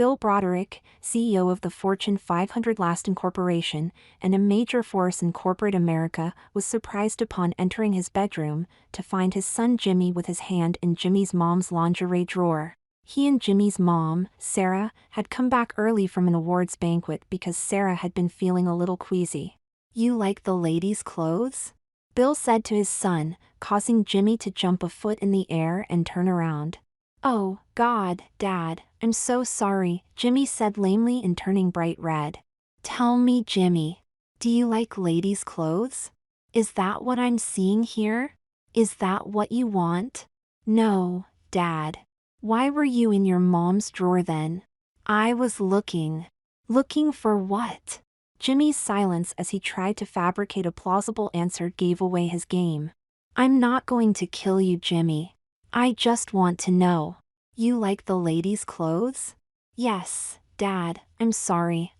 Bill Broderick, CEO of the Fortune 500 Laston Corporation and a major force in corporate America, was surprised upon entering his bedroom to find his son Jimmy with his hand in Jimmy's mom's lingerie drawer. He and Jimmy's mom, Sarah, had come back early from an awards banquet because Sarah had been feeling a little queasy. "You like the ladies' clothes?" Bill said to his son, causing Jimmy to jump a foot in the air and turn around. "Oh, God, Dad, I'm so sorry," Jimmy said lamely and turning bright red. "Tell me, Jimmy, do you like ladies' clothes? Is that what I'm seeing here? Is that what you want?" "No, Dad. Why were you in your mom's drawer then?" "I was looking." "Looking for what?" Jimmy's silence as he tried to fabricate a plausible answer gave away his game. "I'm not going to kill you, Jimmy. I just want to know. You like the ladies' clothes?" "Yes, Dad, I'm sorry.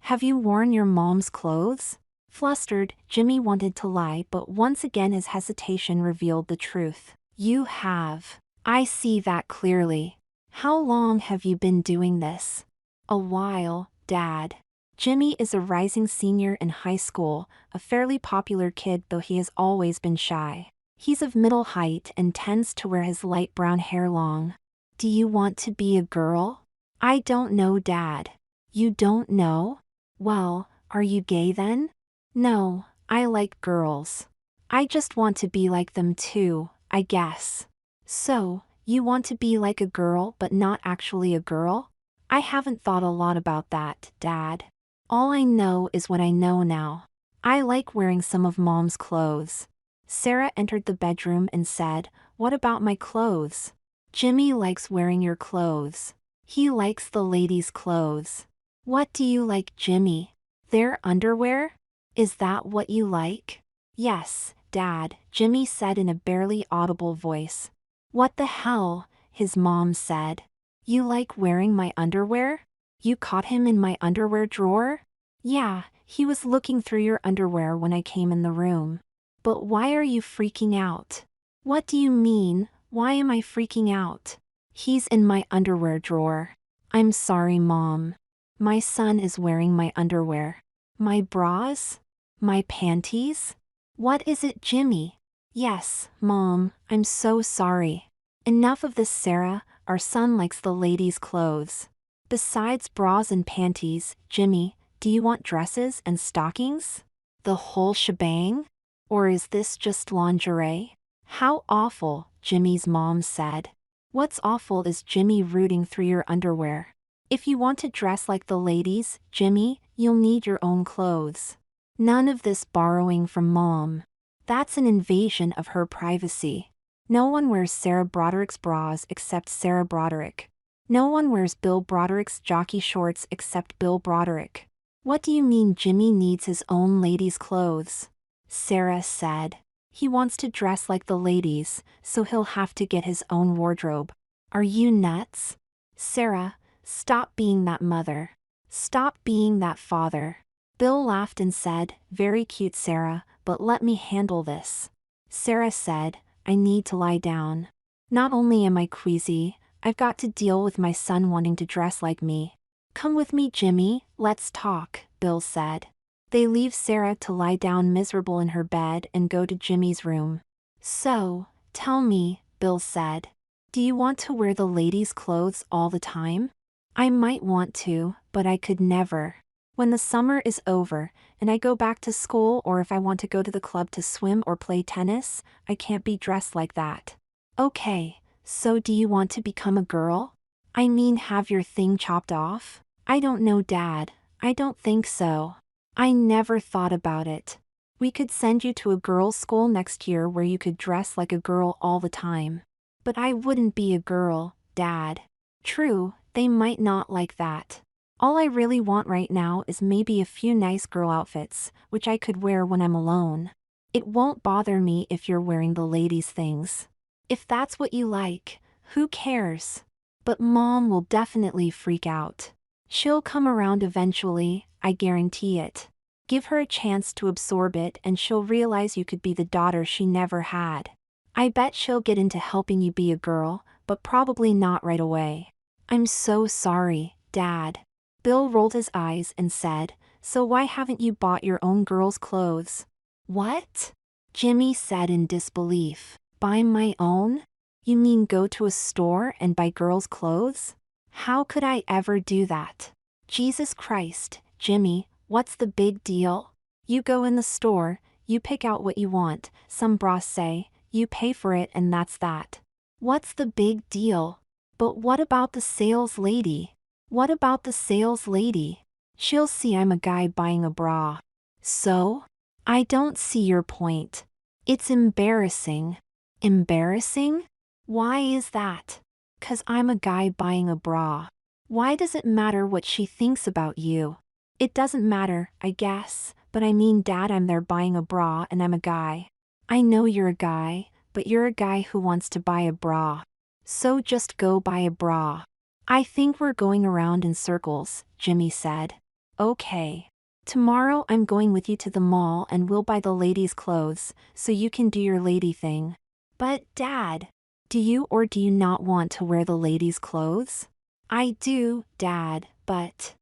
Have you worn your mom's clothes?" Flustered, Jimmy wanted to lie, but once again his hesitation revealed the truth. "You have. I see that clearly. How long have you been doing this?" "A while, Dad." Jimmy is a rising senior in high school, a fairly popular kid though he has always been shy. He's of middle height and tends to wear his light brown hair long. "Do you want to be a girl?" "I don't know, Dad." "You don't know? Well, are you gay then?" "No, I like girls. I just want to be like them too, I guess." "So, you want to be like a girl but not actually a girl?" "I haven't thought a lot about that, Dad. All I know is what I know now. I like wearing some of Mom's clothes." Sarah entered the bedroom and said, "What about my clothes?" "Jimmy likes wearing your clothes. He likes the ladies' clothes." "What do you like, Jimmy? Their underwear? Is that what you like?" "Yes, Dad," Jimmy said in a barely audible voice. "What the hell?" his mom said. "You like wearing my underwear? You caught him in my underwear drawer?" "Yeah, he was looking through your underwear when I came in the room." "But why are you freaking out?" "What do you mean, why am I freaking out?" "He's in my underwear drawer." "I'm sorry, Mom. My son is wearing my underwear." "My bras? My panties? What is it, Jimmy?" "Yes, Mom, I'm so sorry." "Enough of this, Sarah, our son likes the ladies' clothes. Besides bras and panties, Jimmy, do you want dresses and stockings? The whole shebang? Or is this just lingerie?" "How awful," Jimmy's mom said. "What's awful is Jimmy rooting through your underwear. If you want to dress like the ladies, Jimmy, you'll need your own clothes. None of this borrowing from Mom. That's an invasion of her privacy. No one wears Sarah Broderick's bras except Sarah Broderick. No one wears Bill Broderick's jockey shorts except Bill Broderick." "What do you mean Jimmy needs his own ladies' clothes?" Sarah said. "He wants to dress like the ladies, so he'll have to get his own wardrobe." "Are you nuts?" "Sarah, stop being that mother. Stop being that father." Bill laughed and said, "Very cute, Sarah, but let me handle this." Sarah said, "I need to lie down. Not only am I queasy, I've got to deal with my son wanting to dress like me." "Come with me, Jimmy, let's talk," Bill said. They leave Sarah to lie down miserable in her bed and go to Jimmy's room. "So, tell me," Bill said. "Do you want to wear the ladies' clothes all the time?" "I might want to, but I could never. When the summer is over, and I go back to school or if I want to go to the club to swim or play tennis, I can't be dressed like that." "Okay. So do you want to become a girl? I mean have your thing chopped off?" "I don't know, Dad. I don't think so. I never thought about it. We could send you to a girls' school next year where you could dress like a girl all the time." "But I wouldn't be a girl, Dad." "True, they might not like that. All I really want right now is maybe a few nice girl outfits, which I could wear when I'm alone. It won't bother me if you're wearing the ladies' things. If that's what you like, who cares? But Mom will definitely freak out. She'll come around eventually, I guarantee it. Give her a chance to absorb it and she'll realize you could be the daughter she never had. I bet she'll get into helping you be a girl, but probably not right away." I'm so sorry, Dad. Bill rolled his eyes and said, so why haven't you bought your own girls' clothes? What? Jimmy said in disbelief. Buy my own? You mean go to a store and buy girls' clothes? How could I ever do that? Jesus Christ, Jimmy, what's the big deal? You go in the store, you pick out what you want, some bras say, you pay for it and that's that. What's the big deal? But what about the sales lady? What about the sales lady? She'll see I'm a guy buying a bra. So? I don't see your point. It's embarrassing. Embarrassing? Why is that? 'Cause I'm a guy buying a bra. Why does it matter what she thinks about you? It doesn't matter, I guess, but I mean, Dad, I'm there buying a bra and I'm a guy. I know you're a guy, but you're a guy who wants to buy a bra. So just go buy a bra. I think we're going around in circles, Jimmy said. Okay. Tomorrow I'm going with you to the mall and we'll buy the ladies' clothes, so you can do your lady thing. But Dad, do you or do you not want to wear the ladies' clothes? I do, Dad, but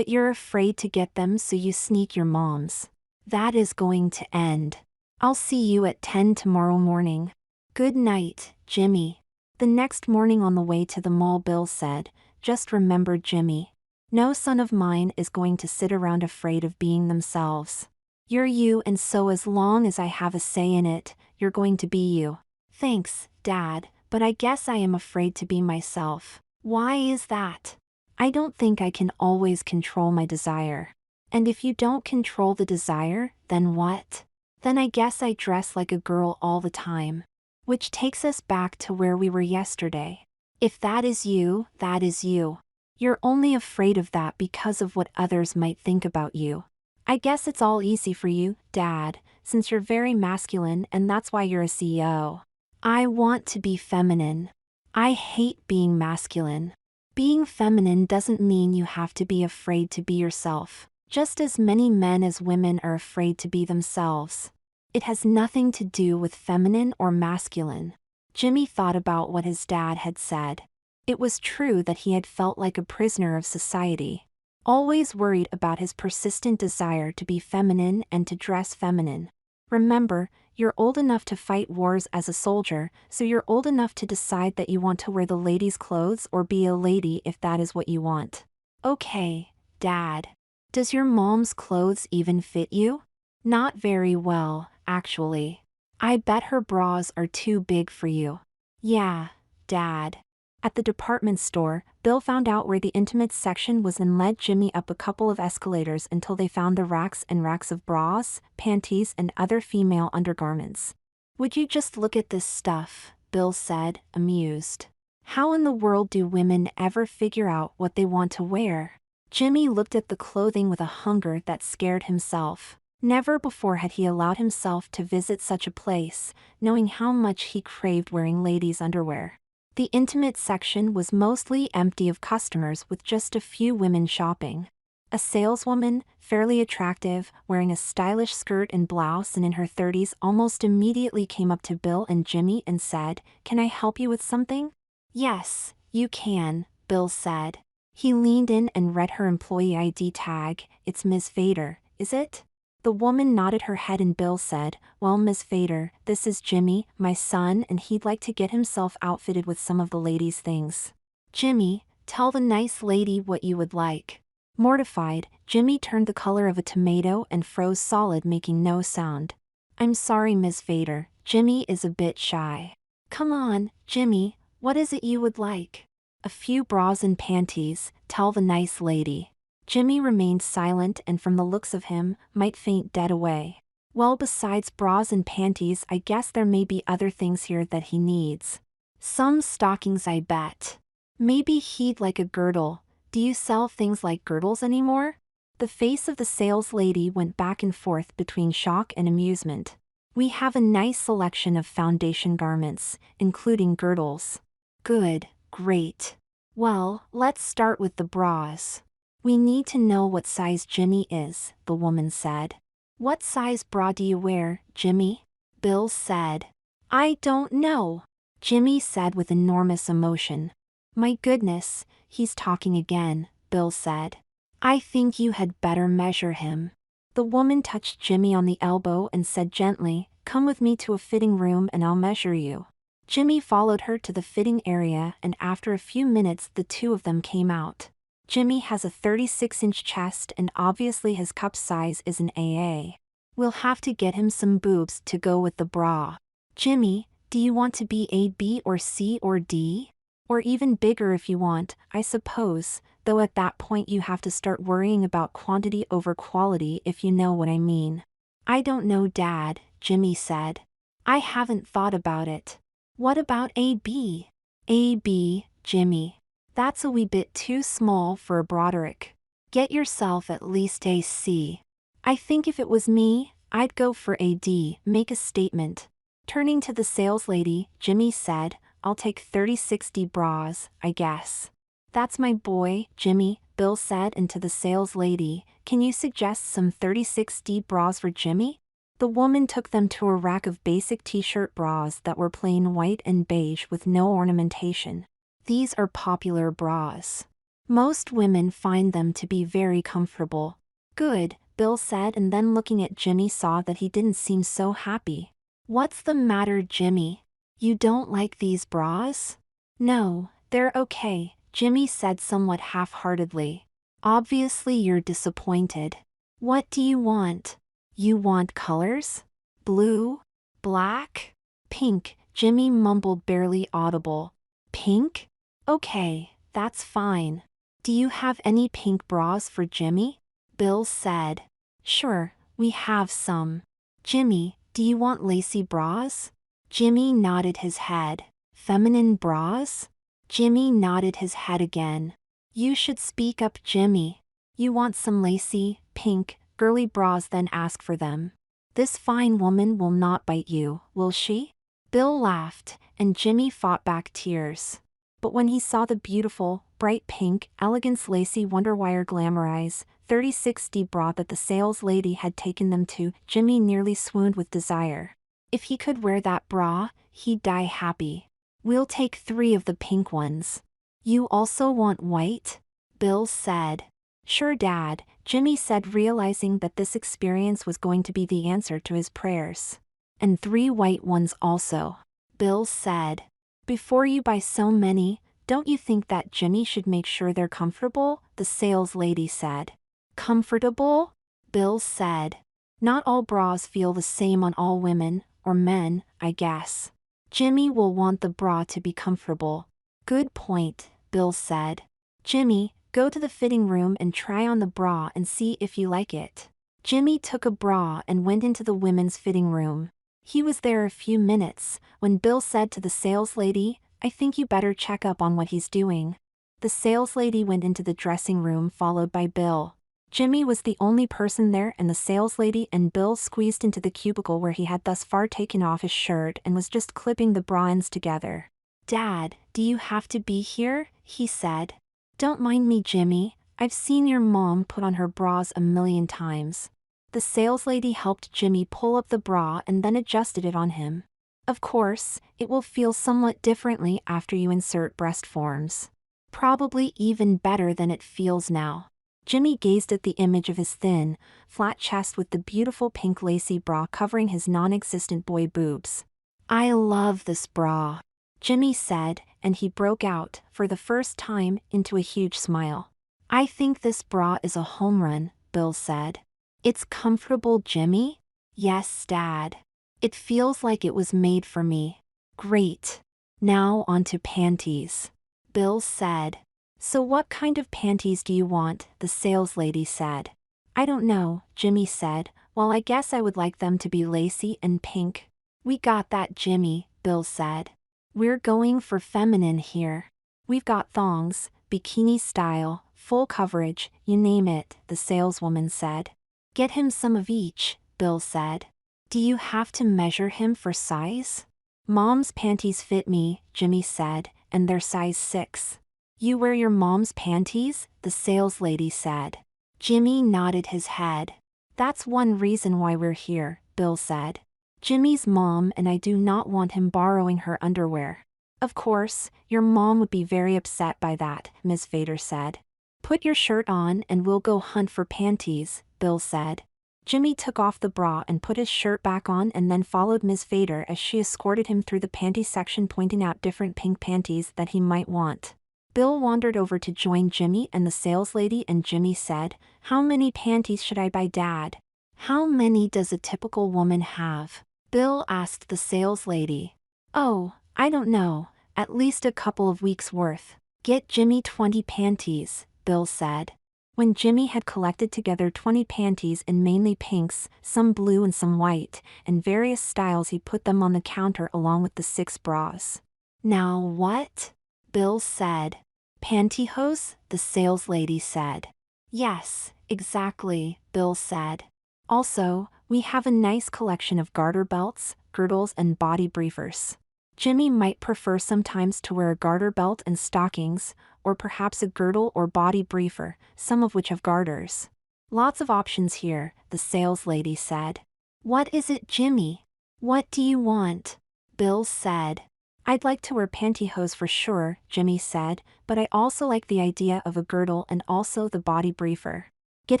you're afraid to get them so you sneak your mom's. That is going to end. I'll see you at 10 tomorrow morning. Good night, Jimmy. The next morning on the way to the mall, Bill said, just remember, Jimmy. No son of mine is going to sit around afraid of being themselves. You're you, and so as long as I have a say in it, you're going to be you. Thanks, Dad, but I guess I am afraid to be myself. Why is that? I don't think I can always control my desire. And if you don't control the desire, then what? Then I guess I dress like a girl all the time. Which takes us back to where we were yesterday. If that is you, that is you. You're only afraid of that because of what others might think about you. I guess it's all easy for you, Dad, since you're very masculine and that's why you're a CEO. I want to be feminine. I hate being masculine. Being feminine doesn't mean you have to be afraid to be yourself, just as many men as women are afraid to be themselves. It has nothing to do with feminine or masculine. Jimmy thought about what his dad had said. It was true that he had felt like a prisoner of society, always worried about his persistent desire to be feminine and to dress feminine. Remember, you're old enough to fight wars as a soldier, so you're old enough to decide that you want to wear the ladies' clothes or be a lady if that is what you want. Okay, Dad. Does your mom's clothes even fit you? Not very well, actually. I bet her bras are too big for you. Yeah, Dad. At the department store, Bill found out where the intimates section was and led Jimmy up a couple of escalators until they found the racks and racks of bras, panties, and other female undergarments. Would you just look at this stuff, Bill said, amused. How in the world do women ever figure out what they want to wear? Jimmy looked at the clothing with a hunger that scared himself. Never before had he allowed himself to visit such a place, knowing how much he craved wearing ladies' underwear. The intimate section was mostly empty of customers with just a few women shopping. A saleswoman, fairly attractive, wearing a stylish skirt and blouse and in her 30s almost immediately came up to Bill and Jimmy and said, "Can I help you with something?" "Yes, you can," Bill said. He leaned in and read her employee ID tag. "It's Ms. Fader, is it?" The woman nodded her head and Bill said, "Well, Ms. Fader, this is Jimmy, my son, and he'd like to get himself outfitted with some of the ladies' things." "Jimmy, tell the nice lady what you would like." Mortified, Jimmy turned the color of a tomato and froze solid, making no sound. "I'm sorry, Ms. Fader, Jimmy is a bit shy." "Come on, Jimmy, what is it you would like?" "A few bras and panties, tell the nice lady." Jimmy remained silent and from the looks of him, might faint dead away. "Well, besides bras and panties, I guess there may be other things here that he needs. Some stockings, I bet. Maybe he'd like a girdle. Do you sell things like girdles anymore?" The face of the sales lady went back and forth between shock and amusement. "We have a nice selection of foundation garments, including girdles." "Good, great. Well, let's start with the bras." "We need to know what size Jimmy is," the woman said. "What size bra do you wear, Jimmy?" Bill said. "I don't know," Jimmy said with enormous emotion. "My goodness, he's talking again, Bill said. I think you had better measure him. The woman touched Jimmy on the elbow and said gently, come with me to a fitting room and I'll measure you. Jimmy followed her to the fitting area, and after a few minutes the two of them came out. Jimmy has a 36-inch chest and obviously his cup size is an AA. We'll have to get him some boobs to go with the bra. Jimmy, do you want to be a B or C or D? Or even bigger if you want, I suppose, though at that point you have to start worrying about quantity over quality, if you know what I mean. I don't know, Dad, Jimmy said. I haven't thought about it. What about a B? A B, Jimmy. That's a wee bit too small for a Broderick. Get yourself at least a C. I think if it was me, I'd go for a D, make a statement. Turning to the saleslady, Jimmy said, I'll take 30-60 bras, I guess. That's my boy, Jimmy, Bill said, and to the saleslady, can you suggest some 30-60 bras for Jimmy? The woman took them to a rack of basic t-shirt bras that were plain white and beige with no ornamentation. These are popular bras. Most women find them to be very comfortable. Good, Bill said, and then looking at Jimmy saw that he didn't seem so happy. What's the matter, Jimmy? You don't like these bras? No, they're okay, Jimmy said somewhat half-heartedly. Obviously you're disappointed. What do you want? You want colors? Blue? Black? Pink, Jimmy mumbled, barely audible. Pink? Okay, that's fine. Do you have any pink bras for Jimmy? Bill said. Sure, we have some. Jimmy, do you want lacy bras? Jimmy nodded his head. Feminine bras? Jimmy nodded his head again. You should speak up, Jimmy. You want some lacy, pink, girly bras, then ask for them. This fine woman will not bite you, will she? Bill laughed, and Jimmy fought back tears. But when he saw the beautiful, bright pink, elegance lacy Wonderwire Glamorize 30-60 bra that the saleslady had taken them to, Jimmy nearly swooned with desire. If he could wear that bra, he'd die happy. We'll take 3 of the pink ones. You also want white? Bill said. Sure, Dad, Jimmy said, realizing that this experience was going to be the answer to his prayers. And 3 white ones also. Bill said. Before you buy so many, don't you think that Jimmy should make sure they're comfortable? The saleslady said. Comfortable? Bill said. Not all bras feel the same on all women, or men, I guess. Jimmy will want the bra to be comfortable. Good point, Bill said. Jimmy, go to the fitting room and try on the bra and see if you like it. Jimmy took a bra and went into the women's fitting room. He was there a few minutes, when Bill said to the saleslady, I think you better check up on what he's doing. The saleslady went into the dressing room followed by Bill. Jimmy was the only person there, and the saleslady and Bill squeezed into the cubicle where he had thus far taken off his shirt and was just clipping the bra ends together. Dad, do you have to be here? He said. Don't mind me, Jimmy. I've seen your mom put on her bras a million times. The saleslady helped Jimmy pull up the bra and then adjusted it on him. Of course, it will feel somewhat differently after you insert breast forms. Probably even better than it feels now. Jimmy gazed at the image of his thin, flat chest with the beautiful pink lacy bra covering his non-existent boy boobs. I love this bra, Jimmy said, and he broke out, for the first time, into a huge smile. I think this bra is a home run, Bill said. It's comfortable, Jimmy? Yes, Dad. It feels like it was made for me. Great. Now on to panties, Bill said. So what kind of panties do you want? The saleslady said. I don't know, Jimmy said. Well, I guess I would like them to be lacy and pink. We got that, Jimmy, Bill said. We're going for feminine here. We've got thongs, bikini style, full coverage, you name it, the saleswoman said. Get him some of each, Bill said. Do you have to measure him for size? Mom's panties fit me, Jimmy said, and they're size 6. You wear your mom's panties? The saleslady said. Jimmy nodded his head. That's one reason why we're here, Bill said. Jimmy's mom and I do not want him borrowing her underwear. Of course, your mom would be very upset by that, Ms. Vader said. Put your shirt on and we'll go hunt for panties, Bill said. Jimmy took off the bra and put his shirt back on and then followed Ms. Vader as she escorted him through the panty section, pointing out different pink panties that he might want. Bill wandered over to join Jimmy and the saleslady, and Jimmy said, "How many panties should I buy, Dad?" "How many does a typical woman have?" Bill asked the saleslady. "Oh, I don't know, at least a couple of weeks' worth." "Get Jimmy 20 panties," Bill said. When Jimmy had collected together 20 panties in mainly pinks, some blue and some white, and various styles, he put them on the counter along with the 6 bras. "Now what?" Bill said. "Pantyhose?" the saleslady said. "Yes, exactly," Bill said. "Also, we have a nice collection of garter belts, girdles and body briefers. Jimmy might prefer sometimes to wear a garter belt and stockings, or perhaps a girdle or body briefer, some of which have garters." "Lots of options here," the saleslady said. "What is it, Jimmy? What do you want?" Bill said. "I'd like to wear pantyhose for sure," Jimmy said, "but I also like the idea of a girdle and also the body briefer." "Get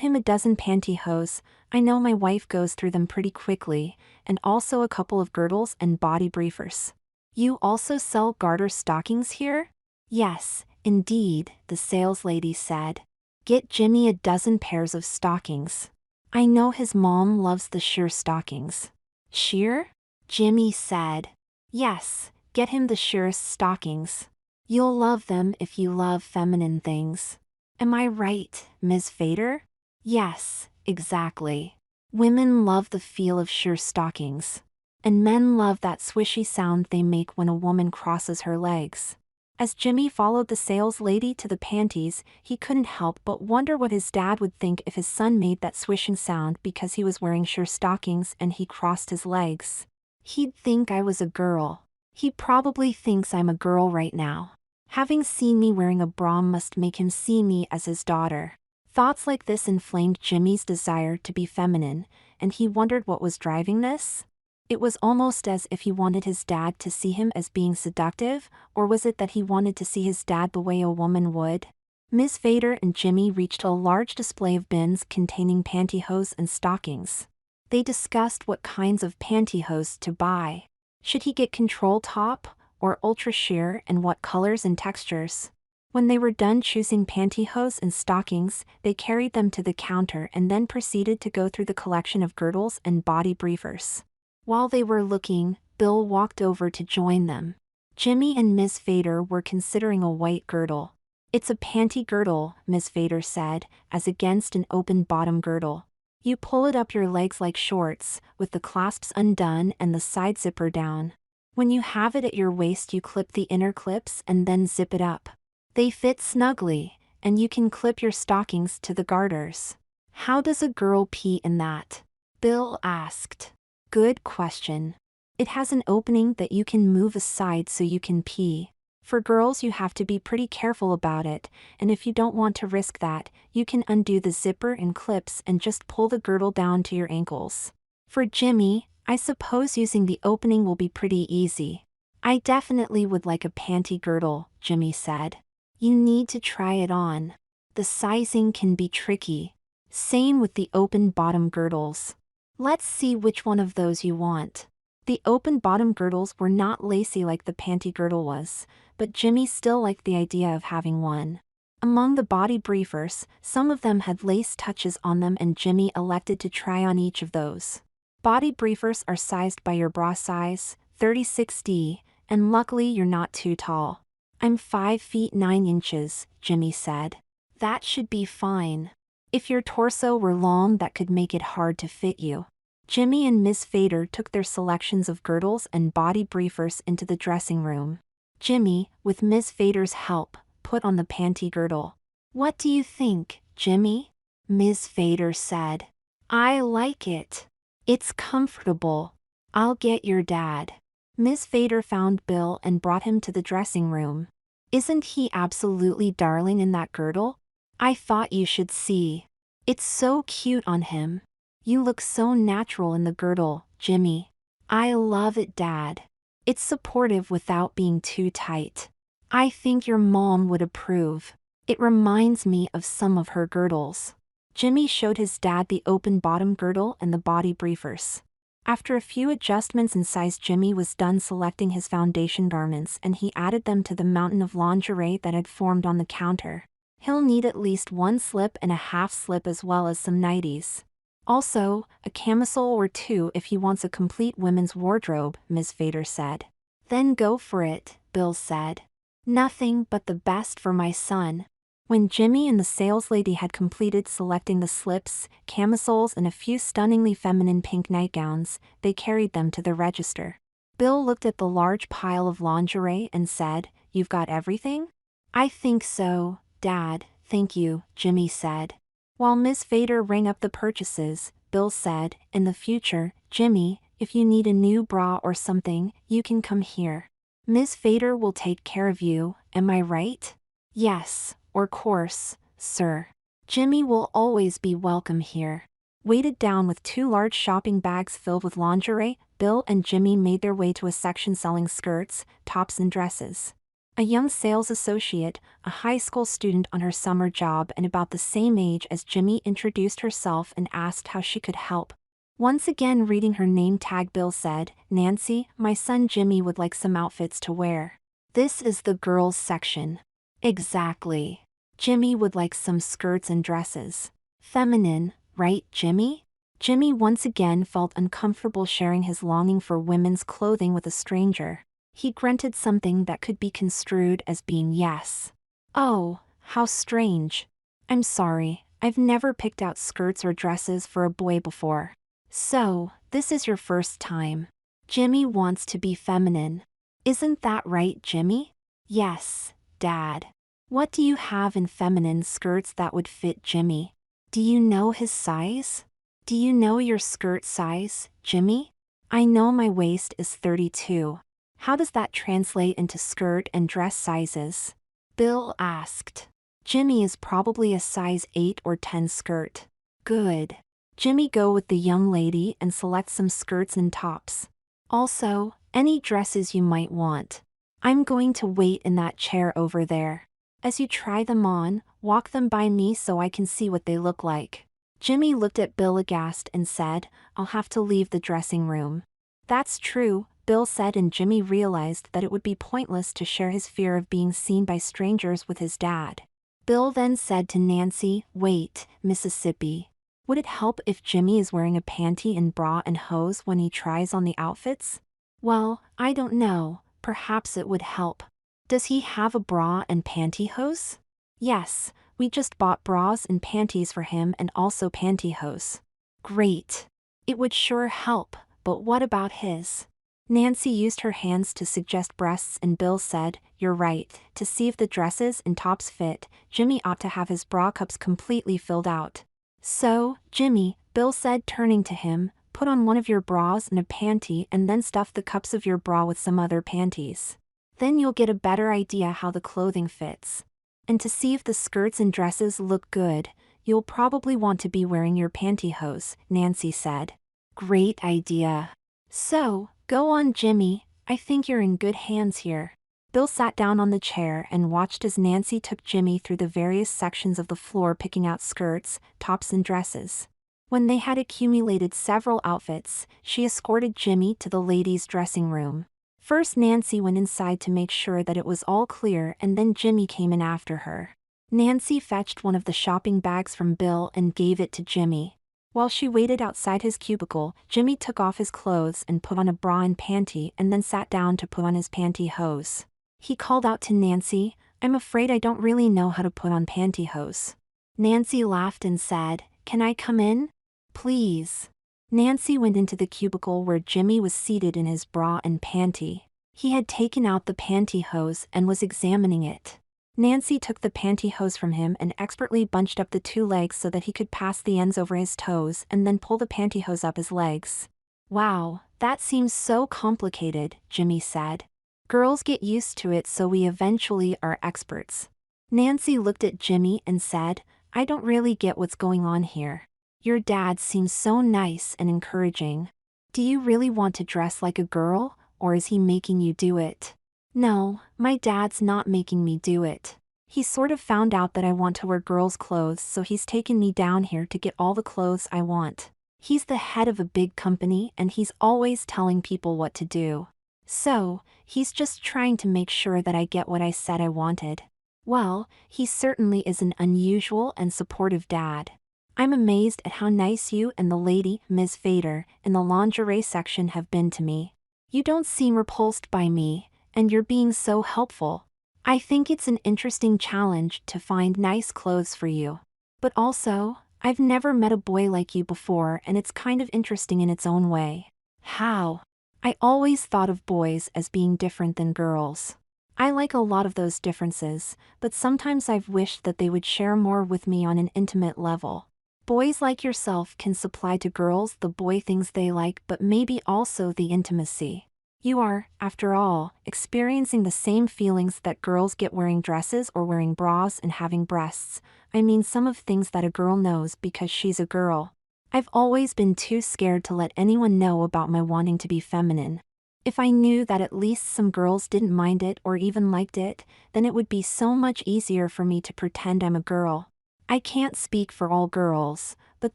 him a dozen pantyhose, I know my wife goes through them pretty quickly, and also a couple of girdles and body briefers." "You also sell garter stockings here?" "Yes, indeed," the saleslady said. "Get Jimmy a dozen pairs of stockings. I know his mom loves the sheer stockings." "Sheer?" Jimmy said. "Yes, get him the sheerest stockings. You'll love them if you love feminine things. Am I right, Ms. Vader?" "Yes, exactly. Women love the feel of sheer stockings. And men love that swishy sound they make when a woman crosses her legs." As Jimmy followed the saleslady to the panties, he couldn't help but wonder what his dad would think if his son made that swishing sound because he was wearing sheer stockings and he crossed his legs. "He'd think I was a girl. He probably thinks I'm a girl right now. Having seen me wearing a bra must make him see me as his daughter." Thoughts like this inflamed Jimmy's desire to be feminine, and he wondered what was driving this. It was almost as if he wanted his dad to see him as being seductive, or was it that he wanted to see his dad the way a woman would? Miss Vader and Jimmy reached a large display of bins containing pantyhose and stockings. They discussed what kinds of pantyhose to buy. Should he get control top, or ultra sheer, and what colors and textures? When they were done choosing pantyhose and stockings, they carried them to the counter and then proceeded to go through the collection of girdles and body briefers. While they were looking, Bill walked over to join them. Jimmy and Miss Vader were considering a white girdle. "It's a panty girdle," Miss Vader said, as against an open bottom girdle. "You pull it up your legs like shorts, with the clasps undone and the side zipper down. When you have it at your waist, you clip the inner clips and then zip it up. They fit snugly, and you can clip your stockings to the garters." "How does a girl pee in that?" Bill asked. "Good question. It has an opening that you can move aside so you can pee. For girls, you have to be pretty careful about it, and if you don't want to risk that, you can undo the zipper and clips and just pull the girdle down to your ankles. For Jimmy, I suppose using the opening will be pretty easy." "I definitely would like a panty girdle," Jimmy said. "You need to try it on. The sizing can be tricky. Same with the open bottom girdles. Let's see which one of those you want." The open bottom girdles were not lacy like the panty girdle was, but Jimmy still liked the idea of having one. Among the body briefers, some of them had lace touches on them, and Jimmy elected to try on each of those. Body briefers are sized by your bra size, 36D, and luckily you're not too tall. "I'm 5 feet 9 inches, Jimmy said. "That should be fine. If your torso were long, that could make it hard to fit you." Jimmy and Miss Vader took their selections of girdles and body briefers into the dressing room. Jimmy, with Miss Vader's help, put on the panty girdle. "What do you think, Jimmy?" Miss Vader said. "I like it. It's comfortable. I'll get your dad." Miss Vader found Bill and brought him to the dressing room. "Isn't he absolutely darling in that girdle? I thought you should see. It's so cute on him. You look so natural in the girdle, Jimmy." "I love it, Dad. It's supportive without being too tight. I think your mom would approve. It reminds me of some of her girdles. Jimmy showed his dad the open bottom girdle and the body briefers. After a few adjustments in size, Jimmy was done selecting his foundation garments and he added them to the mountain of lingerie that had formed on the counter. He'll need at least one slip and a half slip as well as some nighties. Also, a camisole or two if he wants a complete women's wardrobe, Ms. Fader said. Then go for it, Bill said. Nothing but the best for my son. When Jimmy and the saleslady had completed selecting the slips, camisoles and a few stunningly feminine pink nightgowns, they carried them to the register. Bill looked at the large pile of lingerie and said, "You've got everything?" "I think so, Dad, thank you," Jimmy said. While Ms. Fader rang up the purchases, Bill said, "In the future, Jimmy, if you need a new bra or something, you can come here. Ms. Fader will take care of you, am I right?" "Yes, of course, sir. Jimmy will always be welcome here." Weighted down with two large shopping bags filled with lingerie, Bill and Jimmy made their way to a section selling skirts, tops and dresses. A young sales associate, a high school student on her summer job and about the same age as Jimmy, introduced herself and asked how she could help. Once again reading her name tag, Bill said, "Nancy, my son Jimmy would like some outfits to wear." "This is the girls section." "Exactly. Jimmy would like some skirts and dresses. Feminine, right, Jimmy?" Jimmy once again felt uncomfortable sharing his longing for women's clothing with a stranger. He grunted something that could be construed as being yes. "Oh, how strange. I'm sorry, I've never picked out skirts or dresses for a boy before." "So, this is your first time. Jimmy wants to be feminine. Isn't that right, Jimmy?" "Yes, Dad." "What do you have in feminine skirts that would fit Jimmy? Do you know his size? Do you know your skirt size, Jimmy?" "I know my waist is 32. How does that translate into skirt and dress sizes?" Bill asked. "Jimmy is probably a size 8 or 10 skirt." "Good. Jimmy, go with the young lady and select some skirts and tops. Also, any dresses you might want. I'm going to wait in that chair over there. As you try them on, walk them by me so I can see what they look like." Jimmy looked at Bill aghast and said, "I'll have to leave the dressing room." "That's true," Bill said, and Jimmy realized that it would be pointless to share his fear of being seen by strangers with his dad. Bill then said to Nancy, "Wait, Mississippi. Would it help if Jimmy is wearing a panty and bra and hose when he tries on the outfits?" "Well, I don't know, perhaps it would help." "Does he have a bra and pantyhose?" "Yes, we just bought bras and panties for him and also pantyhose." "Great. It would sure help, but what about his?" Nancy used her hands to suggest breasts and Bill said, "You're right, to see if the dresses and tops fit, Jimmy ought to have his bra cups completely filled out." "So, Jimmy," Bill said, turning to him, "put on one of your bras and a panty and then stuff the cups of your bra with some other panties. Then you'll get a better idea how the clothing fits. And to see if the skirts and dresses look good, you'll probably want to be wearing your pantyhose," Nancy said. "Great idea. So, go on, Jimmy, I think you're in good hands here." Bill sat down on the chair and watched as Nancy took Jimmy through the various sections of the floor, picking out skirts, tops and dresses. When they had accumulated several outfits, she escorted Jimmy to the ladies' dressing room. First, Nancy went inside to make sure that it was all clear, and then Jimmy came in after her. Nancy fetched one of the shopping bags from Bill and gave it to Jimmy. While she waited outside his cubicle, Jimmy took off his clothes and put on a bra and panty and then sat down to put on his pantyhose. He called out to Nancy, "I'm afraid I don't really know how to put on pantyhose." Nancy laughed and said, "Can I come in? Please." Nancy went into the cubicle where Jimmy was seated in his bra and panty. He had taken out the pantyhose and was examining it. Nancy took the pantyhose from him and expertly bunched up the two legs so that he could pass the ends over his toes and then pull the pantyhose up his legs. "Wow, that seems so complicated," Jimmy said. "Girls get used to it, so we eventually are experts." Nancy looked at Jimmy and said, "I don't really get what's going on here. Your dad seems so nice and encouraging. Do you really want to dress like a girl, or is he making you do it? No, my dad's not making me do it. He sort of found out that I want to wear girls' clothes, so he's taken me down here to get all the clothes I want. He's the head of a big company and he's always telling people what to do. So, he's just trying to make sure that I get what I said I wanted. Well, he certainly is an unusual and supportive dad. I'm amazed at how nice you and the lady, Ms. Fader, in the lingerie section have been to me. You don't seem repulsed by me, and you're being so helpful. I think it's an interesting challenge to find nice clothes for you. But also, I've never met a boy like you before and it's kind of interesting in its own way. How? I always thought of boys as being different than girls. I like a lot of those differences, but sometimes I've wished that they would share more with me on an intimate level. Boys like yourself can supply to girls the boy things they like, but maybe also the intimacy. You are, after all, experiencing the same feelings that girls get wearing dresses or wearing bras and having breasts. I mean some of things that a girl knows because she's a girl. I've always been too scared to let anyone know about my wanting to be feminine. If I knew that at least some girls didn't mind it or even liked it, then it would be so much easier for me to pretend I'm a girl. I can't speak for all girls, but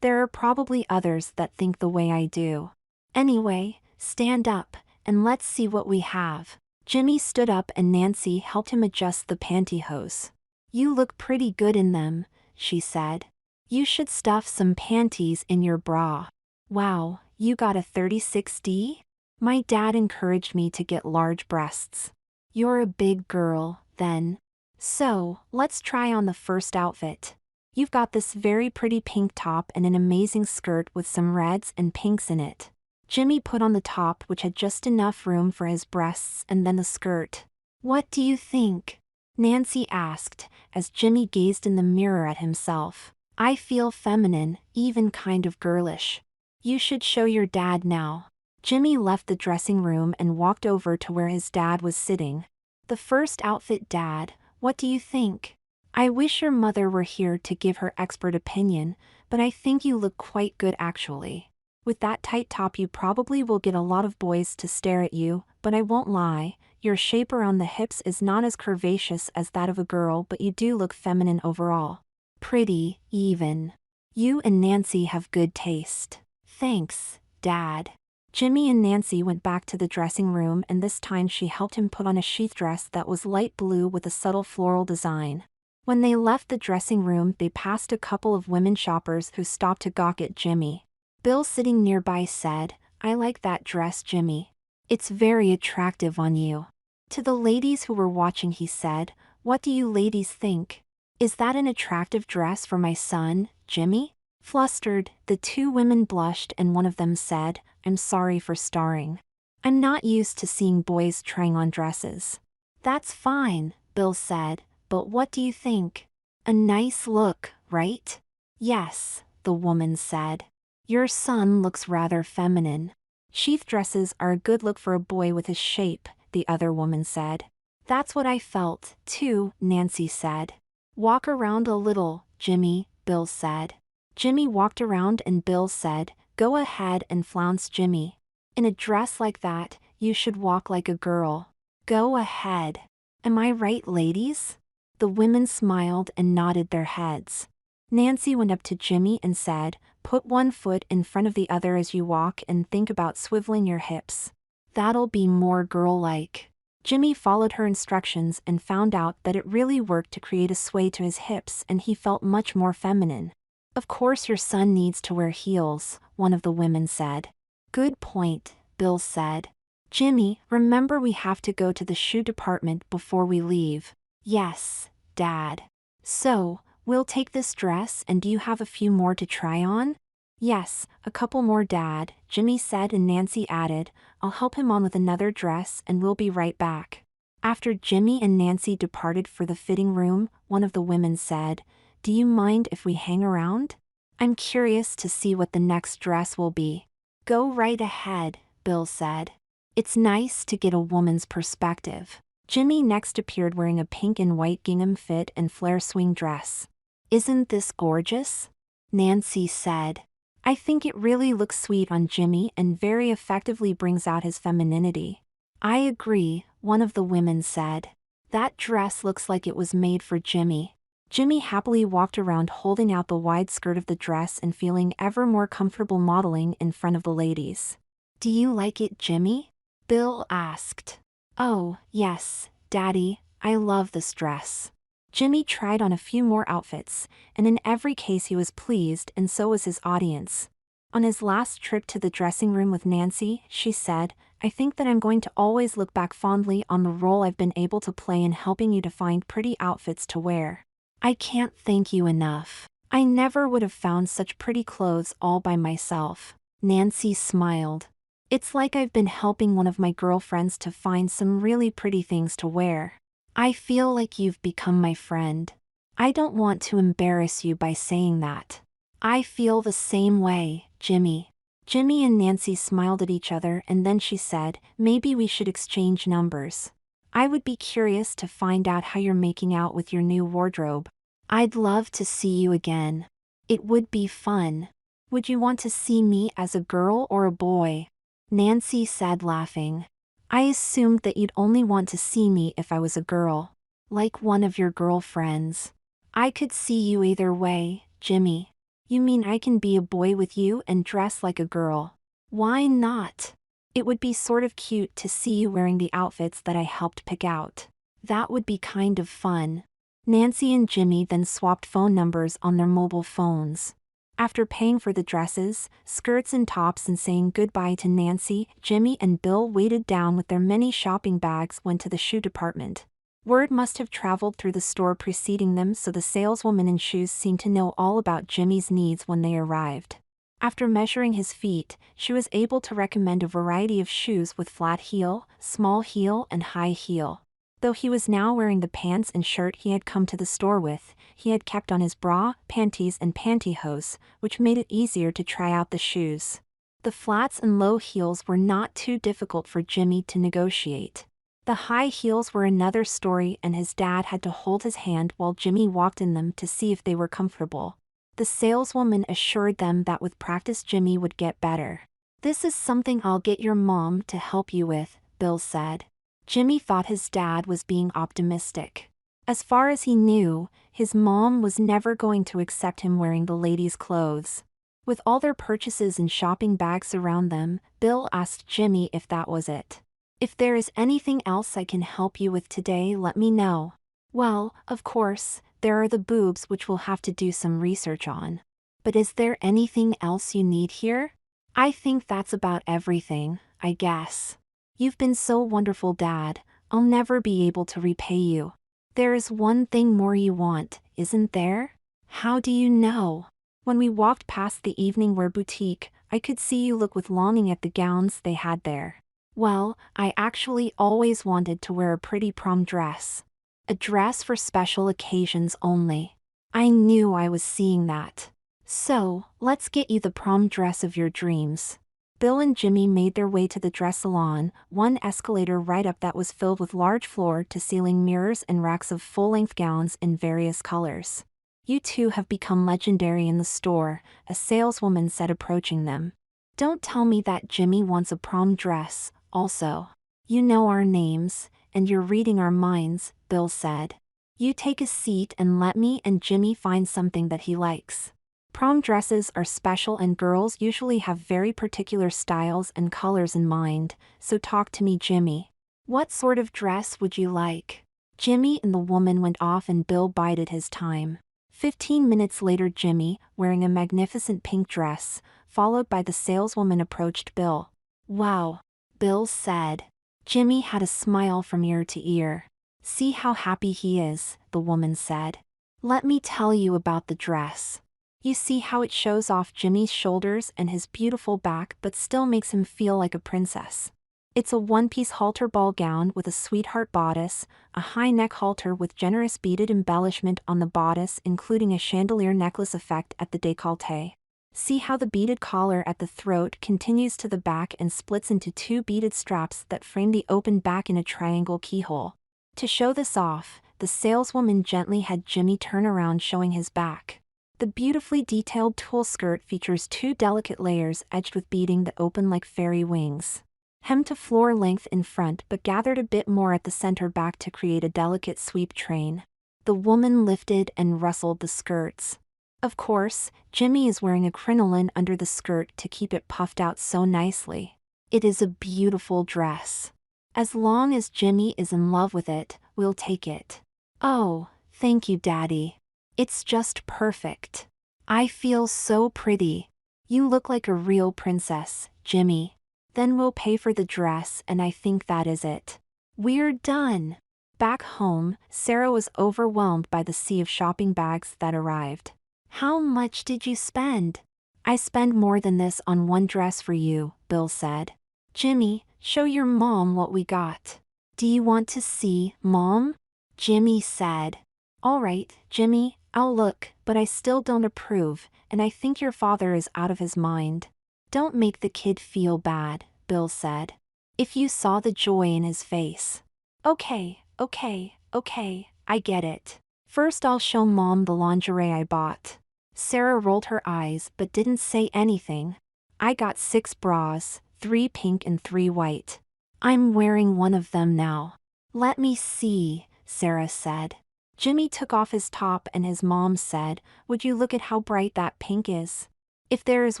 there are probably others that think the way I do. Anyway, stand up, and let's see what we have. Jimmy stood up and Nancy helped him adjust the pantyhose. You look pretty good in them, she said. You should stuff some panties in your bra. Wow, you got a 36D? My dad encouraged me to get large breasts. You're a big girl, then. So, let's try on the first outfit. You've got this very pretty pink top and an amazing skirt with some reds and pinks in it. Jimmy put on the top, which had just enough room for his breasts, and then the skirt. What do you think? Nancy asked, as Jimmy gazed in the mirror at himself. I feel feminine, even kind of girlish. You should show your dad now. Jimmy left the dressing room and walked over to where his dad was sitting. The first outfit, Dad, what do you think? I wish your mother were here to give her expert opinion, but I think you look quite good actually. With that tight top you probably will get a lot of boys to stare at you, but I won't lie, your shape around the hips is not as curvaceous as that of a girl, but you do look feminine overall. Pretty, even. You and Nancy have good taste. Thanks, Dad. Jimmy and Nancy went back to the dressing room and this time she helped him put on a sheath dress that was light blue with a subtle floral design. When they left the dressing room they passed a couple of women shoppers who stopped to gawk at Jimmy. Bill sitting nearby said, I like that dress, Jimmy. It's very attractive on you. To the ladies who were watching he said, what do you ladies think? Is that an attractive dress for my son, Jimmy? Flustered, the two women blushed and one of them said, I'm sorry for starring. I'm not used to seeing boys trying on dresses. That's fine, Bill said, but what do you think? A nice look, right? Yes, the woman said. Your son looks rather feminine. Sheath dresses are a good look for a boy with his shape, the other woman said. That's what I felt, too, Nancy said. Walk around a little, Jimmy, Bill said. Jimmy walked around and Bill said, go ahead and flounce, Jimmy. In a dress like that, you should walk like a girl. Go ahead. Am I right, ladies? The women smiled and nodded their heads. Nancy went up to Jimmy and said, put one foot in front of the other as you walk and think about swiveling your hips. That'll be more girl-like. Jimmy followed her instructions and found out that it really worked to create a sway to his hips and he felt much more feminine. Of course your son needs to wear heels, one of the women said. Good point, Bill said. Jimmy, remember we have to go to the shoe department before we leave. Yes, Dad. So, we'll take this dress and do you have a few more to try on? Yes, a couple more, Dad, Jimmy said and Nancy added, I'll help him on with another dress and we'll be right back. After Jimmy and Nancy departed for the fitting room, one of the women said, do you mind if we hang around? I'm curious to see what the next dress will be. Go right ahead, Bill said. It's nice to get a woman's perspective. Jimmy next appeared wearing a pink and white gingham fit and flare swing dress. Isn't this gorgeous? Nancy said. I think it really looks sweet on Jimmy and very effectively brings out his femininity. I agree, one of the women said. That dress looks like it was made for Jimmy. Jimmy happily walked around holding out the wide skirt of the dress and feeling ever more comfortable modeling in front of the ladies. Do you like it, Jimmy? Bill asked. Oh, yes, Daddy, I love this dress. Jimmy tried on a few more outfits, and in every case he was pleased, and so was his audience. On his last trip to the dressing room with Nancy, she said, I think that I'm going to always look back fondly on the role I've been able to play in helping you to find pretty outfits to wear. I can't thank you enough. I never would have found such pretty clothes all by myself. Nancy smiled. It's like I've been helping one of my girlfriends to find some really pretty things to wear. I feel like you've become my friend. I don't want to embarrass you by saying that. I feel the same way, Jimmy. Jimmy and Nancy smiled at each other, and then she said, maybe we should exchange numbers. I would be curious to find out how you're making out with your new wardrobe. I'd love to see you again. It would be fun. Would you want to see me as a girl or a boy? Nancy said, laughing. I assumed that you'd only want to see me if I was a girl. Like one of your girlfriends. I could see you either way, Jimmy. You mean I can be a boy with you and dress like a girl? Why not? It would be sort of cute to see you wearing the outfits that I helped pick out. That would be kind of fun. Nancy and Jimmy then swapped phone numbers on their mobile phones. After paying for the dresses, skirts and tops and saying goodbye to Nancy, Jimmy and Bill weighted down with their many shopping bags went to the shoe department. Word must have traveled through the store preceding them, so the saleswoman in shoes seemed to know all about Jimmy's needs when they arrived. After measuring his feet, she was able to recommend a variety of shoes with flat heel, small heel and high heel. Though he was now wearing the pants and shirt he had come to the store with, he had kept on his bra, panties and pantyhose, which made it easier to try out the shoes. The flats and low heels were not too difficult for Jimmy to negotiate. The high heels were another story, and his dad had to hold his hand while Jimmy walked in them to see if they were comfortable. The saleswoman assured them that with practice Jimmy would get better. This is something I'll get your mom to help you with, Bill said. Jimmy thought his dad was being optimistic. As far as he knew, his mom was never going to accept him wearing the ladies' clothes. With all their purchases and shopping bags around them, Bill asked Jimmy if that was it. If there is anything else I can help you with today, let me know. Well, of course, there are the boobs which we'll have to do some research on. But is there anything else you need here? I think that's about everything, I guess. You've been so wonderful, Dad. I'll never be able to repay you. There is one thing more you want, isn't there? How do you know? When we walked past the evening wear boutique, I could see you look with longing at the gowns they had there. Well, I actually always wanted to wear a pretty prom dress. A dress for special occasions only. I knew I was seeing that. So, let's get you the prom dress of your dreams. Bill and Jimmy made their way to the dress salon, one escalator right up that was filled with large floor-to-ceiling mirrors and racks of full-length gowns in various colors. You two have become legendary in the store, a saleswoman said approaching them. Don't tell me that Jimmy wants a prom dress, also. You know our names, and you're reading our minds, Bill said. You take a seat and let me and Jimmy find something that he likes. Prom dresses are special and girls usually have very particular styles and colors in mind, so talk to me, Jimmy. What sort of dress would you like? Jimmy and the woman went off and Bill bided his time. 15 minutes later, Jimmy, wearing a magnificent pink dress, followed by the saleswoman, approached Bill. Wow, Bill said. Jimmy had a smile from ear to ear. See how happy he is, the woman said. Let me tell you about the dress. You see how it shows off Jimmy's shoulders and his beautiful back but still makes him feel like a princess. It's a one-piece halter ball gown with a sweetheart bodice, a high-neck halter with generous beaded embellishment on the bodice including a chandelier necklace effect at the décolleté. See how the beaded collar at the throat continues to the back and splits into two beaded straps that frame the open back in a triangle keyhole. To show this off, the saleswoman gently had Jimmy turn around, showing his back. The beautifully detailed tulle skirt features two delicate layers edged with beading that open like fairy wings. Hem to floor length in front but gathered a bit more at the center back to create a delicate sweep train. The woman lifted and rustled the skirts. Of course, Jimmy is wearing a crinoline under the skirt to keep it puffed out so nicely. It is a beautiful dress. As long as Jimmy is in love with it, we'll take it. Oh, thank you, Daddy. It's just perfect. I feel so pretty. You look like a real princess, Jimmy. Then we'll pay for the dress and I think that is it. We're done. Back home, Sarah was overwhelmed by the sea of shopping bags that arrived. How much did you spend? I spend more than this on one dress for you, Bill said. Jimmy, show your mom what we got. Do you want to see, Mom? Jimmy said. All right, Jimmy, I'll look, but I still don't approve, and I think your father is out of his mind. Don't make the kid feel bad, Bill said. If you saw the joy in his face. Okay, I get it. First I'll show Mom the lingerie I bought. Sarah rolled her eyes but didn't say anything. I got 6 bras, 3 pink and 3 white. I'm wearing one of them now. Let me see, Sarah said. Jimmy took off his top and his mom said, would you look at how bright that pink is? If there is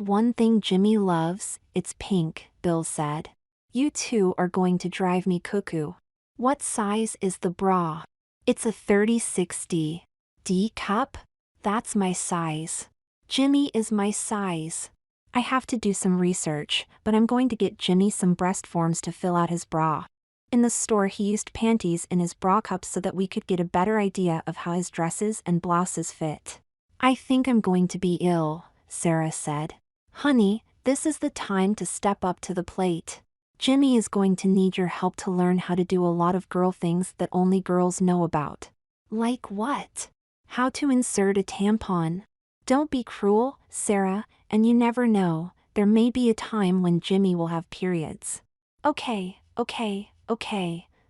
one thing Jimmy loves, it's pink, Bill said. You two are going to drive me cuckoo. What size is the bra? It's a 30-60. D cup? That's my size. Jimmy is my size. I have to do some research, but I'm going to get Jimmy some breast forms to fill out his bra. In the store he used panties in his bra cups so that we could get a better idea of how his dresses and blouses fit. I think I'm going to be ill, Sarah said. Honey, this is the time to step up to the plate. Jimmy is going to need your help to learn how to do a lot of girl things that only girls know about. Like what? How to insert a tampon. Don't be cruel, Sarah, and you never know, there may be a time when Jimmy will have periods. Okay,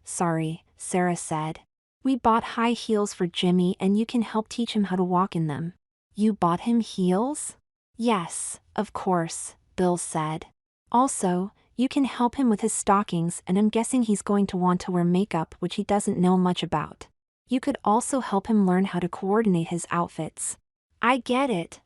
sorry, Sarah said. We bought high heels for Jimmy and you can help teach him how to walk in them. You bought him heels? Yes, of course, Bill said. Also, you can help him with his stockings and I'm guessing he's going to want to wear makeup which he doesn't know much about. You could also help him learn how to coordinate his outfits. I get it.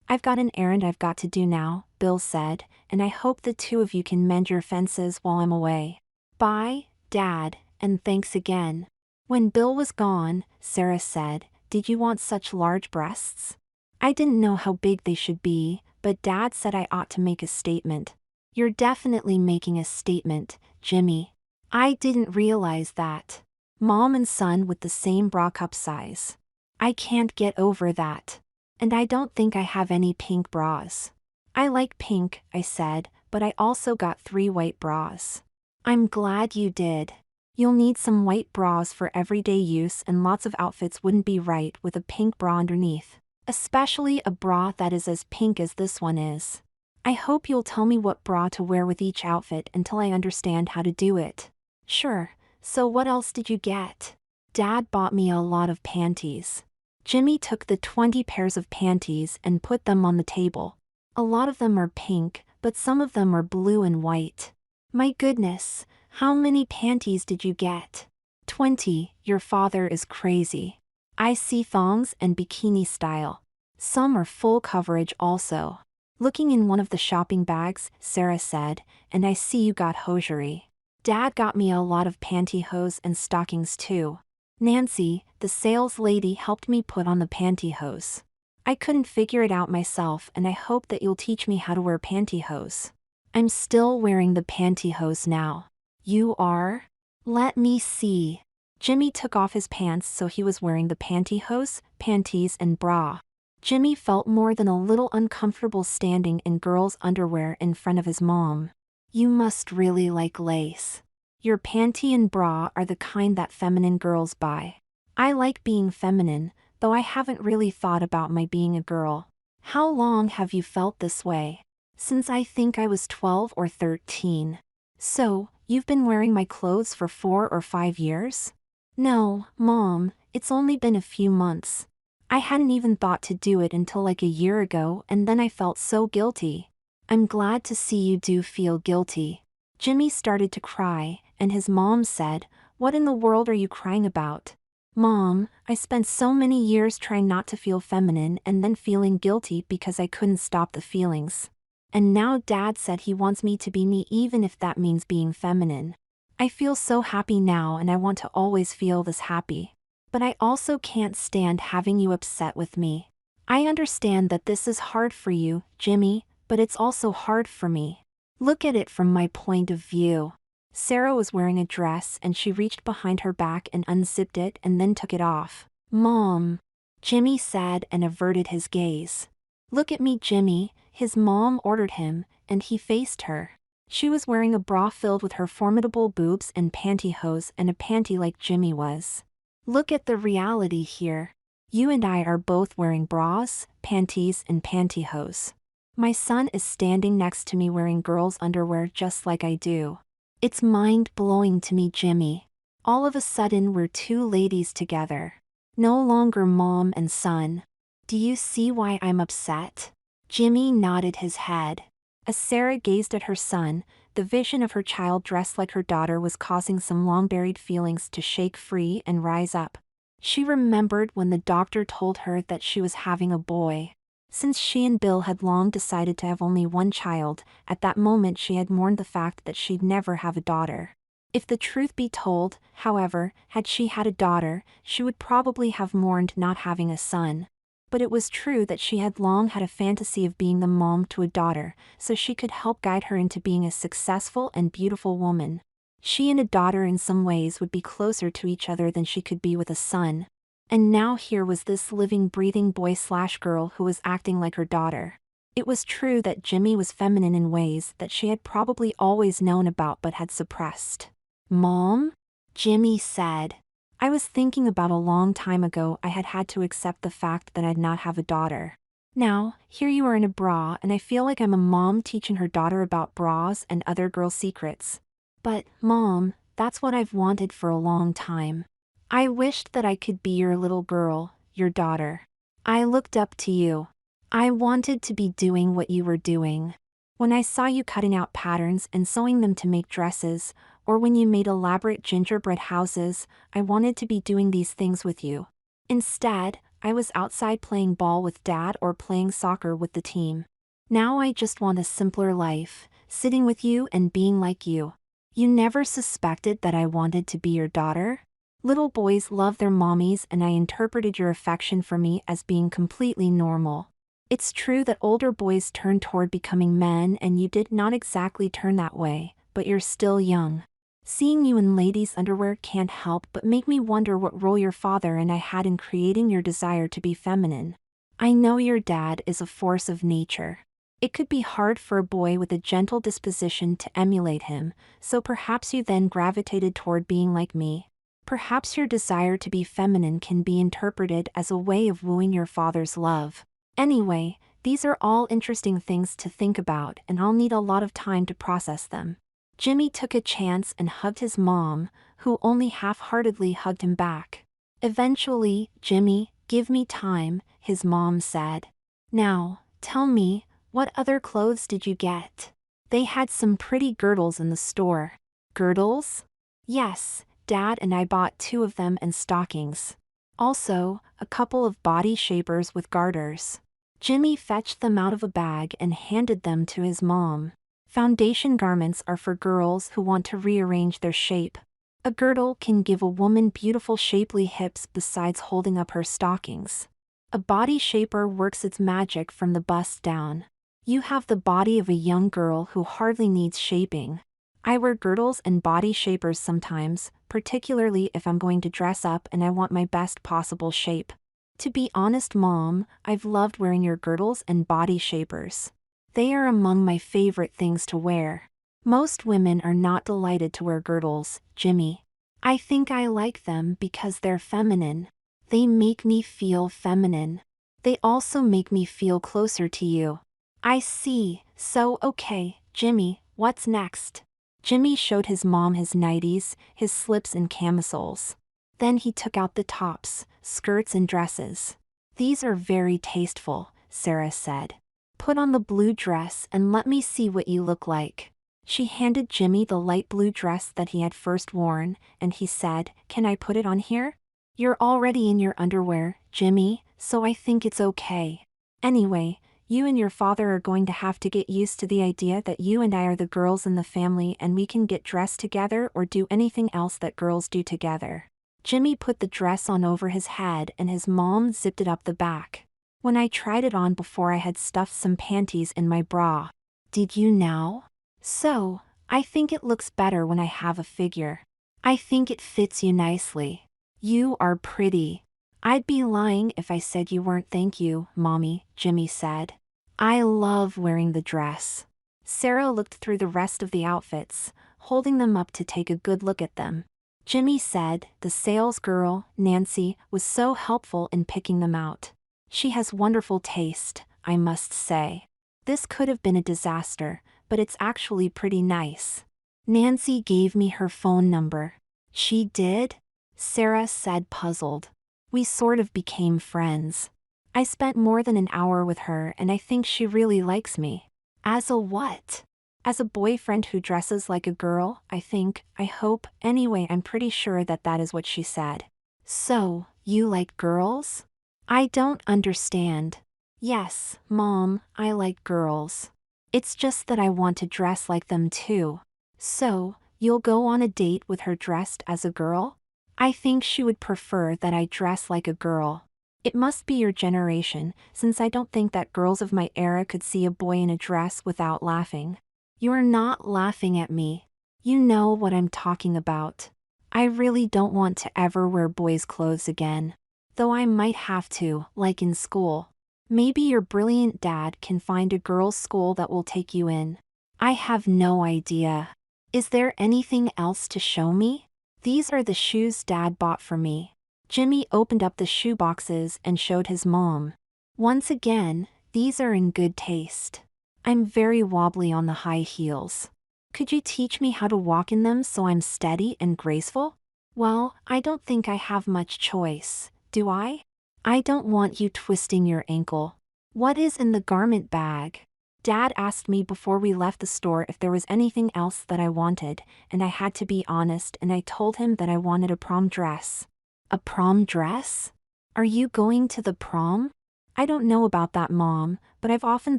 I've got an errand I've got to do now, Bill said, and I hope the two of you can mend your fences while I'm away. Bye, Dad, and thanks again. When Bill was gone, Sarah said, did you want such large breasts? I didn't know how big they should be, but Dad said I ought to make a statement. You're definitely making a statement, Jimmy. I didn't realize that. Mom and son with the same bra cup size. I can't get over that. And I don't think I have any pink bras. I like pink, I said, but I also got 3 white bras. I'm glad you did. You'll need some white bras for everyday use and lots of outfits wouldn't be right with a pink bra underneath. Especially a bra that is as pink as this one is. I hope you'll tell me what bra to wear with each outfit until I understand how to do it. Sure, so what else did you get? Dad bought me a lot of panties. Jimmy took the 20 pairs of panties and put them on the table. A lot of them are pink, but some of them are blue and white. My goodness, how many panties did you get? 20, your father is crazy. I see thongs and bikini style. Some are full coverage also. Looking in one of the shopping bags, Sarah said, and I see you got hosiery. Dad got me a lot of pantyhose and stockings too. Nancy, the sales lady, helped me put on the pantyhose. I couldn't figure it out myself and I hope that you'll teach me how to wear pantyhose. I'm still wearing the pantyhose now. You are? Let me see. Jimmy took off his pants so he was wearing the pantyhose, panties and bra. Jimmy felt more than a little uncomfortable standing in girls' underwear in front of his mom. You must really like lace. Your panty and bra are the kind that feminine girls buy. I like being feminine, though I haven't really thought about my being a girl. How long have you felt this way? Since I think I was 12 or 13. So, you've been wearing my clothes for 4 or 5 years? No, Mom, it's only been a few months. I hadn't even thought to do it until like a year ago and then I felt so guilty. I'm glad to see you do feel guilty. Jimmy started to cry, and his mom said, "What in the world are you crying about?" "Mom, I spent so many years trying not to feel feminine and then feeling guilty because I couldn't stop the feelings. And now Dad said he wants me to be me even if that means being feminine. I feel so happy now and I want to always feel this happy. But I also can't stand having you upset with me. I understand that this is hard for you, Jimmy, but it's also hard for me. Look at it from my point of view." Sarah was wearing a dress and she reached behind her back and unzipped it and then took it off. "Mom," Jimmy said and averted his gaze. "Look at me, Jimmy," his mom ordered him, and he faced her. She was wearing a bra filled with her formidable boobs and pantyhose and a panty like Jimmy was. "Look at the reality here. You and I are both wearing bras, panties and pantyhose. My son is standing next to me wearing girls' underwear just like I do. It's mind-blowing to me, Jimmy. All of a sudden we're two ladies together. No longer mom and son. Do you see why I'm upset?" Jimmy nodded his head. As Sarah gazed at her son, the vision of her child dressed like her daughter was causing some long-buried feelings to shake free and rise up. She remembered when the doctor told her that she was having a boy. Since she and Bill had long decided to have only one child, at that moment she had mourned the fact that she'd never have a daughter. If the truth be told, however, had she had a daughter, she would probably have mourned not having a son. But it was true that she had long had a fantasy of being the mom to a daughter, so she could help guide her into being a successful and beautiful woman. She and a daughter in some ways would be closer to each other than she could be with a son. And now here was this living breathing boy/girl who was acting like her daughter. It was true that Jimmy was feminine in ways that she had probably always known about but had suppressed. "Mom?" Jimmy said. "I was thinking about a long time ago I had to accept the fact that I'd not have a daughter. Now, here you are in a bra and I feel like I'm a mom teaching her daughter about bras and other girl secrets. But, Mom, that's what I've wanted for a long time. I wished that I could be your little girl, your daughter. I looked up to you. I wanted to be doing what you were doing. When I saw you cutting out patterns and sewing them to make dresses, or when you made elaborate gingerbread houses, I wanted to be doing these things with you. Instead, I was outside playing ball with Dad or playing soccer with the team. Now I just want a simpler life, sitting with you and being like you. You never suspected that I wanted to be your daughter? Little boys love their mommies and I interpreted your affection for me as being completely normal. It's true that older boys turn toward becoming men and you did not exactly turn that way, but you're still young. Seeing you in ladies' underwear can't help but make me wonder what role your father and I had in creating your desire to be feminine. I know your dad is a force of nature. It could be hard for a boy with a gentle disposition to emulate him, so perhaps you then gravitated toward being like me. Perhaps your desire to be feminine can be interpreted as a way of wooing your father's love. Anyway, these are all interesting things to think about and I'll need a lot of time to process them. Jimmy took a chance and hugged his mom, who only half-heartedly hugged him back. Eventually, "Jimmy, give me time," his mom said. "Now, tell me, what other clothes did you get? They had some pretty girdles in the store." "Girdles?" "Yes, Dad and I bought 2 of them and stockings. Also, a couple of body shapers with garters." Jimmy fetched them out of a bag and handed them to his mom. Foundation garments are for girls who want to rearrange their shape. A girdle can give a woman beautiful shapely hips besides holding up her stockings. A body shaper works its magic from the bust down. You have the body of a young girl who hardly needs shaping. I wear girdles and body shapers sometimes, particularly if I'm going to dress up and I want my best possible shape. To be honest, Mom, I've loved wearing your girdles and body shapers. They are among my favorite things to wear. Most women are not delighted to wear girdles, Jimmy. I think I like them because they're feminine. They make me feel feminine. They also make me feel closer to you." "I see, so okay, Jimmy, what's next?" Jimmy showed his mom his nighties, his slips and camisoles. Then he took out the tops, skirts and dresses. "These are very tasteful," Sarah said. "Put on the blue dress and let me see what you look like." She handed Jimmy the light blue dress that he had first worn, and he said, "Can I put it on here?" "You're already in your underwear, Jimmy, so I think it's okay. Anyway, you and your father are going to have to get used to the idea that you and I are the girls in the family and we can get dressed together or do anything else that girls do together." Jimmy put the dress on over his head and his mom zipped it up the back. "When I tried it on before, I had stuffed some panties in my bra. Did you now? So, I think it looks better when I have a figure. I think it fits you nicely. You are pretty." "I'd be lying if I said you weren't." "Thank you, Mommy," Jimmy said. "I love wearing the dress." Sarah looked through the rest of the outfits, holding them up to take a good look at them. Jimmy said the sales girl, Nancy, was so helpful in picking them out. "She has wonderful taste, I must say. This could have been a disaster, but it's actually pretty nice. Nancy gave me her phone number." "She did?" Sarah said, puzzled. "We sort of became friends. I spent more than an hour with her and I think she really likes me." "As a what?" "As a boyfriend who dresses like a girl, I think, I hope, anyway I'm pretty sure that that is what she said." "So, you like girls?" "I don't understand." "Yes, Mom, I like girls. It's just that I want to dress like them too." "So, you'll go on a date with her dressed as a girl?" "I think she would prefer that I dress like a girl. It must be your generation, since I don't think that girls of my era could see a boy in a dress without laughing." "You're not laughing at me. You know what I'm talking about. I really don't want to ever wear boys' clothes again. Though I might have to, like in school. Maybe your brilliant dad can find a girls' school that will take you in." "I have no idea. Is there anything else to show me?" "These are the shoes Dad bought for me." Jimmy opened up the shoe boxes and showed his mom. "Once again, these are in good taste. I'm very wobbly on the high heels. Could you teach me how to walk in them so I'm steady and graceful?" "Well, I don't think I have much choice, do I? I don't want you twisting your ankle." "What is in the garment bag?" "Dad asked me before we left the store if there was anything else that I wanted, and I had to be honest and I told him that I wanted a prom dress." "A prom dress? Are you going to the prom?" "I don't know about that, Mom, but I've often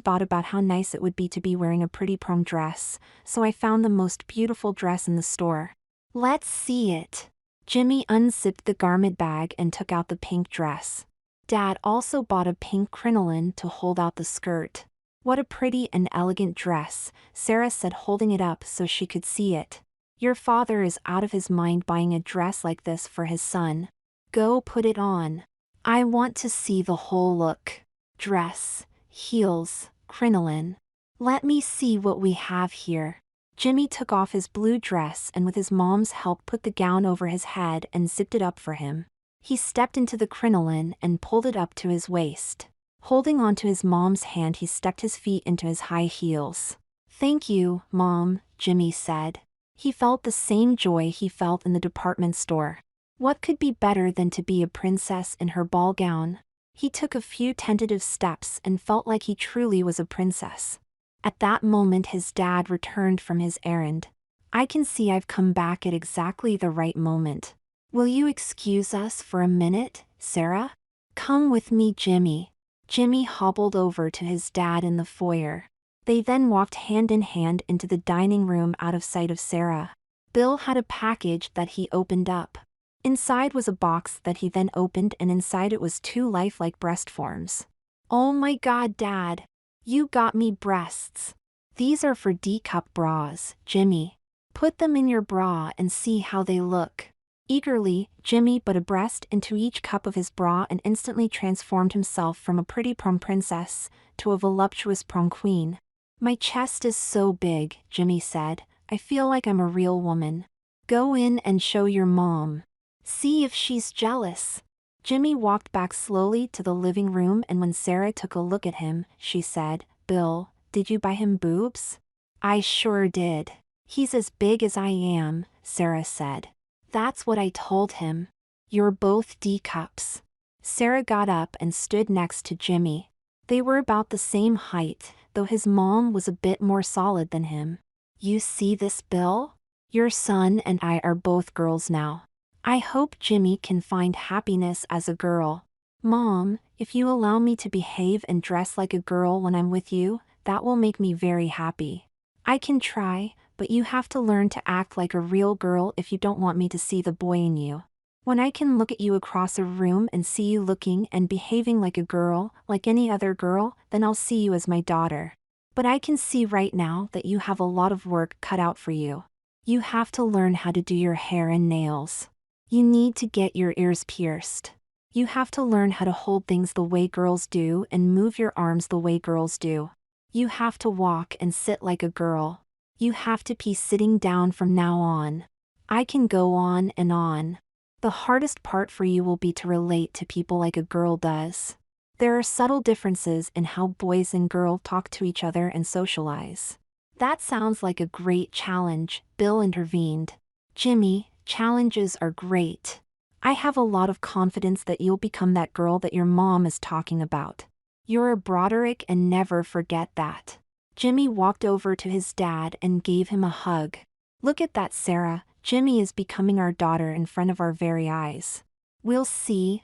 thought about how nice it would be to be wearing a pretty prom dress, so I found the most beautiful dress in the store." "Let's see it." Jimmy unzipped the garment bag and took out the pink dress. Dad also bought a pink crinoline to hold out the skirt. "What a pretty and elegant dress," Sarah said, holding it up so she could see it. "Your father is out of his mind buying a dress like this for his son. Go put it on. I want to see the whole look. Dress, heels, crinoline. Let me see what we have here." Jimmy took off his blue dress and with his mom's help put the gown over his head and zipped it up for him. He stepped into the crinoline and pulled it up to his waist. Holding onto his mom's hand, he stepped his feet into his high heels. "Thank you, Mom," Jimmy said. He felt the same joy he felt in the department store. What could be better than to be a princess in her ball gown? He took a few tentative steps and felt like he truly was a princess. At that moment his dad returned from his errand. "I can see I've come back at exactly the right moment. Will you excuse us for a minute, Sarah?" "Come with me, Jimmy." Jimmy hobbled over to his dad in the foyer. They then walked hand in hand into the dining room out of sight of Sarah. Bill had a package that he opened up. Inside was a box that he then opened, and inside it was 2 lifelike breast forms. "Oh my God, Dad! You got me breasts. These are for D-cup bras, Jimmy. Put them in your bra and see how they look." Eagerly, Jimmy put a breast into each cup of his bra and instantly transformed himself from a pretty prom princess to a voluptuous prom queen. "My chest is so big," Jimmy said. "I feel like I'm a real woman. Go in and show your mom. See if she's jealous." Jimmy walked back slowly to the living room, and when Sarah took a look at him, she said, "Bill, did you buy him boobs?" "I sure did. He's as big as I am," Sarah said. "That's what I told him. You're both D-cups." Sarah got up and stood next to Jimmy. They were about the same height, though his mom was a bit more solid than him. You see this, Bill? Your son and I are both girls now. I hope Jimmy can find happiness as a girl. Mom, if you allow me to behave and dress like a girl when I'm with you, that will make me very happy. I can try, but you have to learn to act like a real girl if you don't want me to see the boy in you. When I can look at you across a room and see you looking and behaving like a girl, like any other girl, then I'll see you as my daughter. But I can see right now that you have a lot of work cut out for you. You have to learn how to do your hair and nails. You need to get your ears pierced. You have to learn how to hold things the way girls do and move your arms the way girls do. You have to walk and sit like a girl. You have to be sitting down from now on. I can go on and on. The hardest part for you will be to relate to people like a girl does. There are subtle differences in how boys and girls talk to each other and socialize. That sounds like a great challenge, Bill intervened. Jimmy, challenges are great. I have a lot of confidence that you'll become that girl that your mom is talking about. You're a Broderick and never forget that. Jimmy walked over to his dad and gave him a hug. Look at that, Sarah. Jimmy is becoming our daughter in front of our very eyes. We'll see,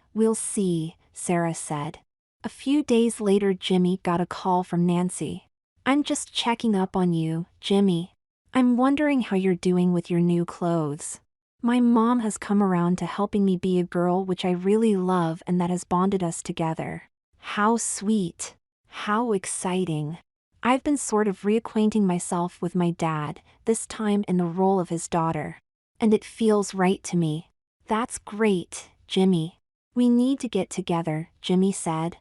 Sarah said. A few days later, Jimmy got a call from Nancy. I'm just checking up on you, Jimmy. I'm wondering how you're doing with your new clothes. My mom has come around to helping me be a girl, which I really love, and that has bonded us together. How sweet. How exciting. I've been sort of reacquainting myself with my dad, this time in the role of his daughter. And it feels right to me. That's great, Jimmy. We need to get together, Jimmy said.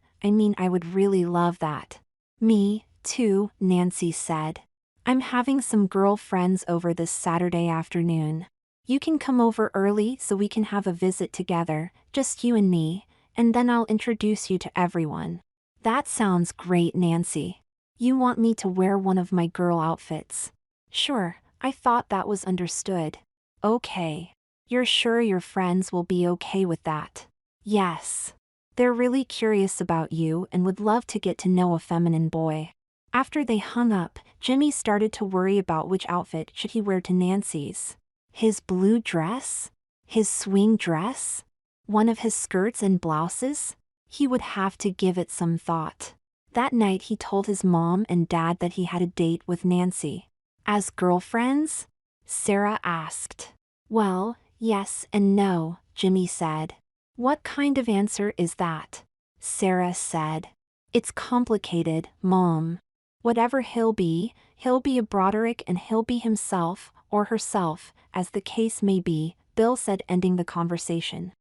I would really love that. Me, too, Nancy said. I'm having some girlfriends over this Saturday afternoon. You can come over early so we can have a visit together, just you and me, and then I'll introduce you to everyone. That sounds great, Nancy. You want me to wear one of my girl outfits? Sure, I thought that was understood. Okay. You're sure your friends will be okay with that? Yes. They're really curious about you and would love to get to know a feminine boy. After they hung up, Jimmy started to worry about which outfit should he wear to Nancy's. His blue dress? His swing dress? One of his skirts and blouses? He would have to give it some thought. That night he told his mom and dad that he had a date with Nancy. As girlfriends? Sarah asked. Well, yes and no, Jimmy said. What kind of answer is that? Sarah said. It's complicated, Mom. Whatever he'll be a Broderick and he'll be himself, or herself, as the case may be, Bill said, ending the conversation.